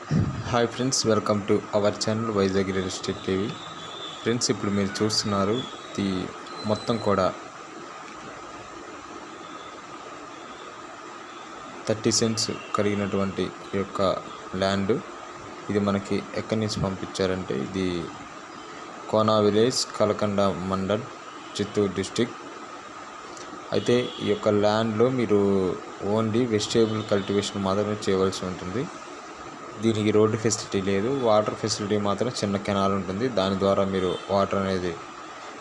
Hi friends, welcome to our channel Vizag real estate TV. Friends, ఇప్పుడు మీరు చూస్తున్నారు ఇది మొత్తం కూడా 30 సెంట్స్ కలిగినటువంటి ఈ యొక్క ల్యాండ్. ఇది మనకి ఎక్కడి నుంచి పంపించారంటే ఇది కోనా విలేజ్, కలకండ మండల్, చిత్తూరు డిస్టిక్. అయితే ఈ యొక్క ల్యాండ్లో మీరు ఓన్లీ వెజిటేబుల్ కల్టివేషన్ మాత్రమే చేయవలసి ఉంటుంది. దీనికి రోడ్డు ఫెసిలిటీ లేదు, వాటర్ ఫెసిలిటీ మాత్రం చిన్న కెనాల్ ఉంటుంది, దాని ద్వారా మీరు వాటర్ అనేది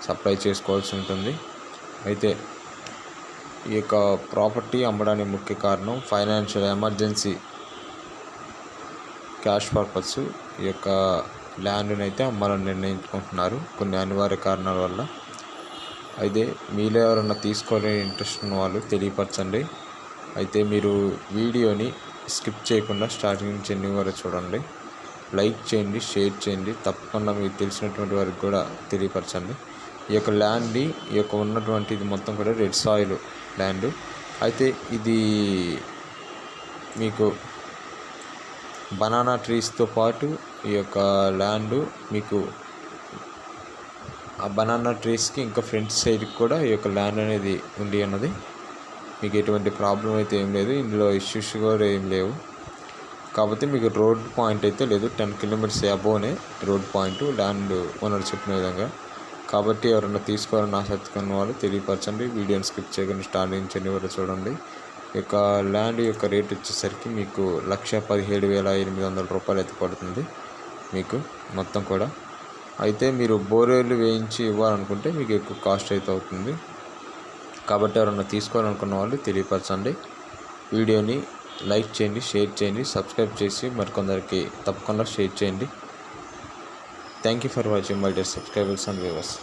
సప్లై చేసుకోవాల్సి ఉంటుంది. అయితే ఈ యొక్క ప్రాపర్టీ అమ్మడానికి ముఖ్య కారణం ఫైనాన్షియల్ ఎమర్జెన్సీ క్యాష్ పర్పస్ ఈ యొక్క ల్యాండ్ని అయితే అమ్మాలని నిర్ణయించుకుంటున్నారు కొన్ని అనివార్య కారణాల వల్ల. అయితే మీలో ఎవరన్నా తీసుకోవాలని ఇంట్రెస్ట్ ఉన్న వాళ్ళు తెలియపరచండి. అయితే మీరు వీడియోని స్కిప్ చేయకుండా స్టార్టింగ్ నుంచి ఎన్ని వరకు చూడండి, లైక్ చేయండి, షేర్ చేయండి, తప్పకుండా మీకు తెలిసినటువంటి వారికి కూడా తెలియపరచండి. ఈ యొక్క ల్యాండ్ని ఈ యొక్క ఉన్నటువంటి ఇది మొత్తం కూడా రెడ్ సాయిల్ ల్యాండ్. అయితే ఇది మీకు బనానా ట్రీస్తో పాటు ఈ యొక్క ల్యాండ్ మీకు ఆ బనానా ట్రీస్కి ఇంకా ఫ్రంట్ సైడ్కి కూడా ఈ యొక్క ల్యాండ్ అనేది ఉంది అన్నది. మీకు ఎటువంటి ప్రాబ్లం అయితే ఏం లేదు, ఇందులో ఇష్యూస్ కూడా ఏం లేవు. కాకపోతే మీకు రోడ్ పాయింట్ అయితే లేదు, 10 కిలోమీటర్స్ అబోవ్నే రోడ్ పాయింట్ ల్యాండ్ ఓనర్ చెప్పిన విధంగా. కాబట్టి ఎవరైనా తీసుకోవాలని ఆసక్తి ఉన్న వాళ్ళు తెలియపరచండి. వీడియోని స్కిప్ చేయకుండా స్టార్ట్ నుంచి ఎన్ని వరకు చూడండి. ఈ యొక్క ల్యాండ్ యొక్క రేట్ వచ్చేసరికి మీకు 1,17,800 రూపాయలు అయితే పడుతుంది మీకు మొత్తం కూడా. అయితే మీరు బోర్వెల్ వేయించి ఇవ్వాలనుకుంటే మీకు ఎక్కువ కాస్ట్ అయితే అవుతుంది. కాబట్టి ఎవరైనా తీసుకోవాలనుకున్న వాళ్ళు తెలియపరచండి. వీడియోని లైక్ చేయండి, షేర్ చేయండి, సబ్స్క్రైబ్ చేసి మరికొందరికి తప్పకుండా షేర్ చేయండి. Thank you for watching my dear subscribers and viewers.